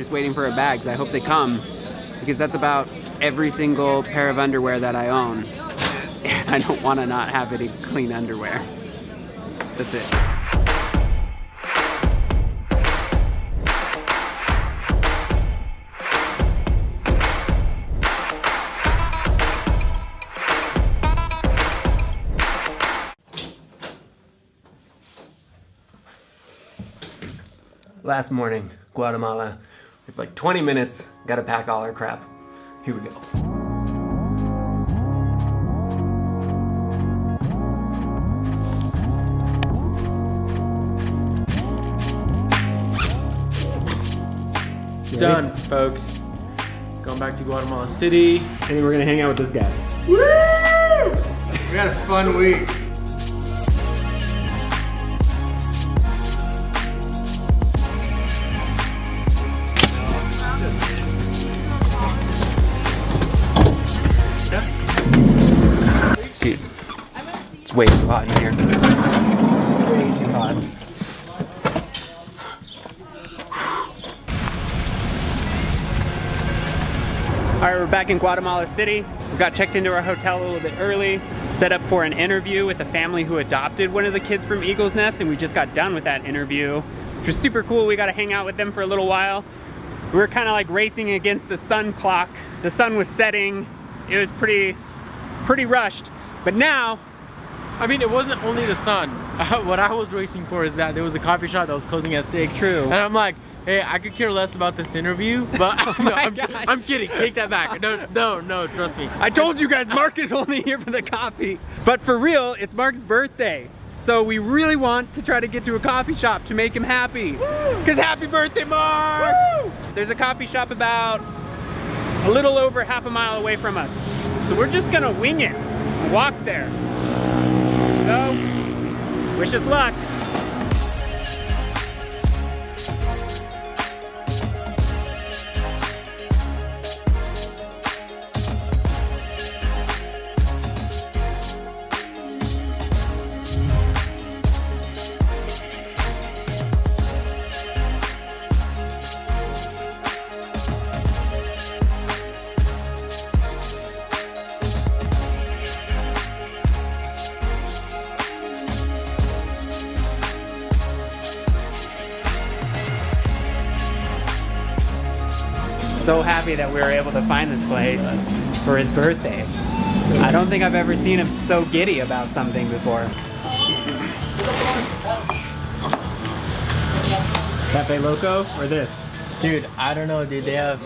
just waiting for a bag, so I hope they come, because that's about every single pair of underwear that I own. And I don't want to not have any clean underwear. That's it. Last morning, Guatemala. We have like 20 minutes, gotta pack all our crap. Here we go. It's done, folks. Going back to Guatemala City. And then we're gonna hang out with this guy. Woo! We had a fun week. Dude, it's way too hot in here. Way too hot. All right, we're back in Guatemala City. We got checked into our hotel a little bit early, set up for an interview with a family who adopted one of the kids from Eagle's Nest, and we just got done with that interview, which was super cool. We got to hang out with them for a little while. We were kind of like racing against the sun clock. The sun was setting. It was pretty rushed. But now, I mean, it wasn't only the sun. What I was racing for is that there was a coffee shop that was closing at 6. True. And I'm like, hey, I could care less about this interview, but no, I'm kidding. Take that back. No, trust me. I told you guys, Mark is only here for the coffee. But for real, it's Mark's birthday. So we really want to try to get to a coffee shop to make him happy. Because happy birthday, Mark! Woo! There's a coffee shop about a little over half a mile away from us. So we're just gonna wing it, walk there. So, wish us luck. So happy that we were able to find this place for his birthday. I don't think I've ever seen him so giddy about something before. Cafe Loco or this? Dude, I don't know, dude. They have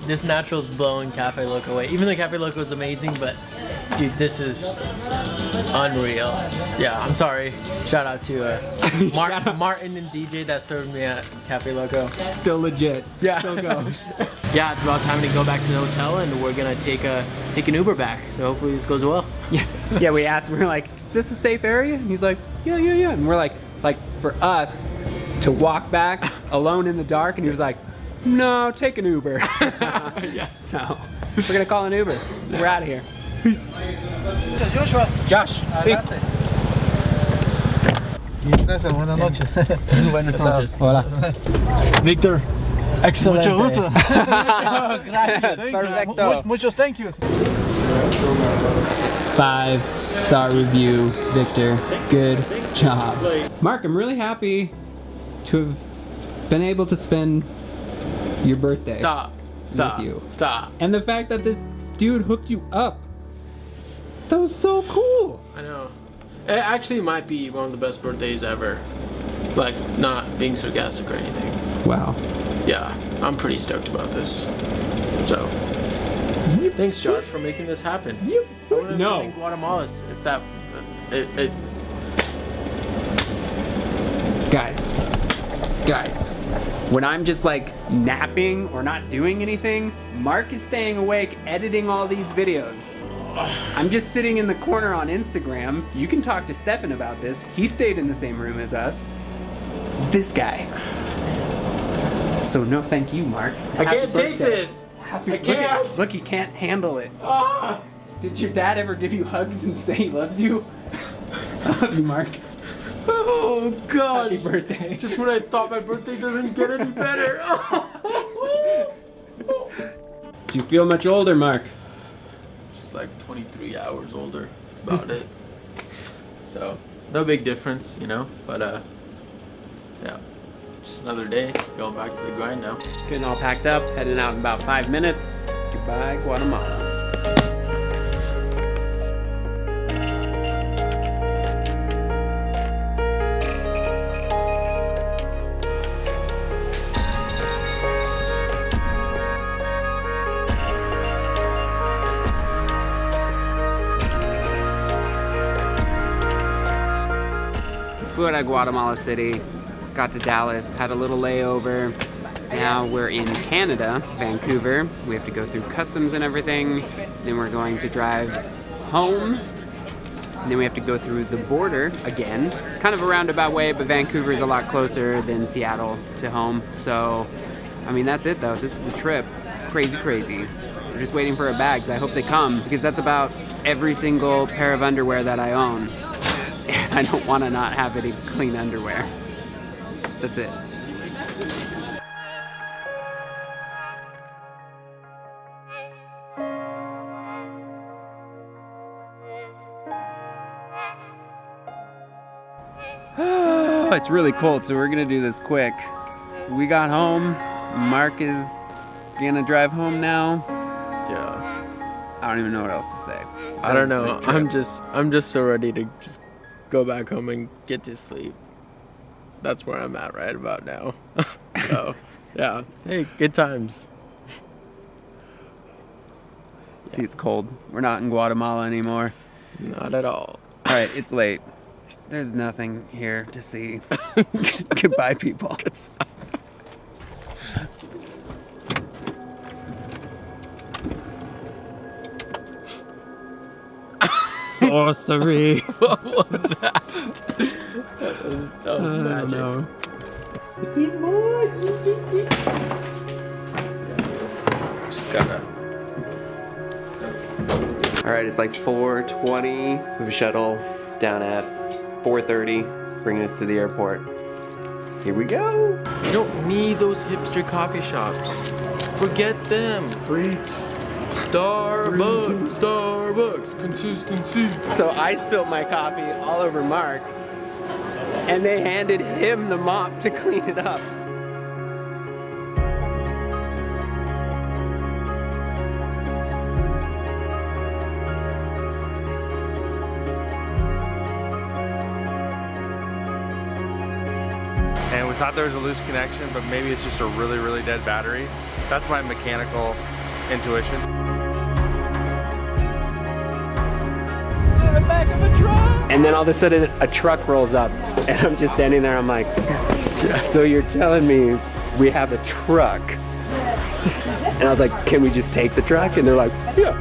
this natural's blowing Cafe Loco away. Even though Cafe Loco is amazing, but dude, this is unreal. Yeah, I'm sorry. Shout out to Martin and DJ that served me at Cafe Loco. Still legit. Yeah. Still goes. Yeah, it's about time to go back to the hotel, and we're gonna take an Uber back. So hopefully this goes well. Yeah, we asked, we were like, is this a safe area? And he's like, yeah. And we're like for us to walk back alone in the dark, and he was like, no, take an Uber. Yeah. So we're gonna call an Uber. We're out of here. Peace. Josh, sí. Gracias, buenas noches. Buenas noches. Hola. Victor, excelente. Mucho gusto. Gracias. Perfecto. Muchos thank you. 5-star review, Victor. Good job. Mark, I'm really happy to have been able to spend your birthday with you. Stop. And the fact that this dude hooked you up. That was so cool. I know. It actually might be one of the best birthdays ever. Like, not being sarcastic or anything. Wow. Yeah, I'm pretty stoked about this. So, thanks, Josh, for making this happen. I wouldn't have been in Guatemala if that. Guys, when I'm just like napping or not doing anything, Mark is staying awake editing all these videos. I'm just sitting in the corner on Instagram. You can talk to Stefan about this. He stayed in the same room as us. This guy. So no thank you, Mark. I can't take this. I can't. Look, he can't handle it. Ah. Did your dad ever give you hugs and say he loves you? I love you, Mark. Oh gosh. Happy birthday. Just when I thought my birthday doesn't get any better. Do you feel much older, Mark? Just like 23 hours older. That's about it. So, no big difference, you know, but yeah. Just another day, going back to the grind now. Getting all packed up, heading out in about 5 minutes. Goodbye, Guatemala. Flew out of Guatemala City, got to Dallas, had a little layover. Now we're in Canada, Vancouver. We have to go through customs and everything. Then we're going to drive home. And then we have to go through the border again. It's kind of a roundabout way, but Vancouver is a lot closer than Seattle to home. So, I mean, that's it though. This is the trip. Crazy, crazy. We're just waiting for our bags. I hope they come because that's about every single pair of underwear that I own. I don't want to not have any clean underwear. That's it. It's really cold, so we're gonna do this quick. We got home. Mark is gonna drive home now. Yeah. I don't even know what else to say. I don't know. I'm just so ready to just go back home and get to sleep. That's where I'm at right about now. So, yeah. Hey, good times. See, it's cold. We're not in Guatemala anymore. Not at all. All right, it's late. There's nothing here to see. Goodbye, people. Sorcery. What was that? That was magic. No. Just gotta. All right, it's like 4:20. We have a shuttle down at 4:30, bringing us to the airport. Here we go. You don't need those hipster coffee shops. Forget them. Starbucks, consistency. So I spilled my coffee all over Mark, and they handed him the mop to clean it up. And we thought there was a loose connection, but maybe it's just a really, really dead battery. That's my mechanical intuition. And then all of a sudden a truck rolls up, and I'm just standing there, I'm like, so you're telling me we have a truck? And I was like, can we just take the truck? And they're like, yeah.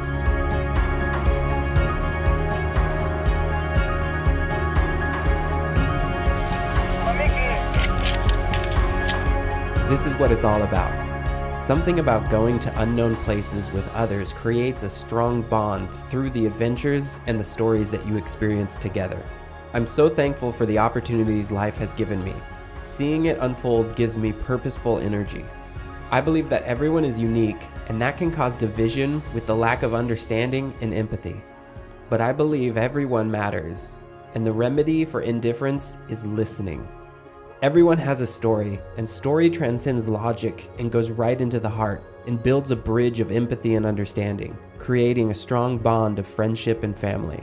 This is what it's all about. Something about going to unknown places with others creates a strong bond through the adventures and the stories that you experience together. I'm so thankful for the opportunities life has given me. Seeing it unfold gives me purposeful energy. I believe that everyone is unique, and that can cause division with the lack of understanding and empathy. But I believe everyone matters, and the remedy for indifference is listening. Everyone has a story, and story transcends logic and goes right into the heart and builds a bridge of empathy and understanding, creating a strong bond of friendship and family.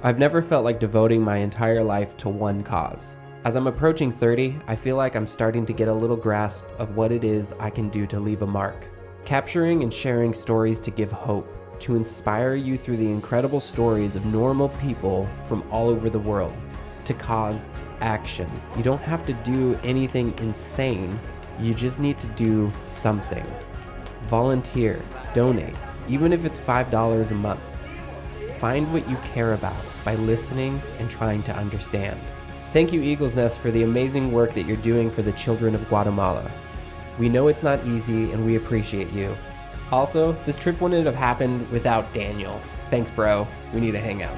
I've never felt like devoting my entire life to one cause. As I'm approaching 30, I feel like I'm starting to get a little grasp of what it is I can do to leave a mark. Capturing and sharing stories to give hope, to inspire you through the incredible stories of normal people from all over the world. To cause action. You don't have to do anything insane. You just need to do something. Volunteer, donate, even if it's $5 a month. Find what you care about by listening and trying to understand. Thank you, Eagle's Nest, for the amazing work that you're doing for the children of Guatemala. We know it's not easy and we appreciate you. Also, this trip wouldn't have happened without Daniel. Thanks, bro. We need to hang out.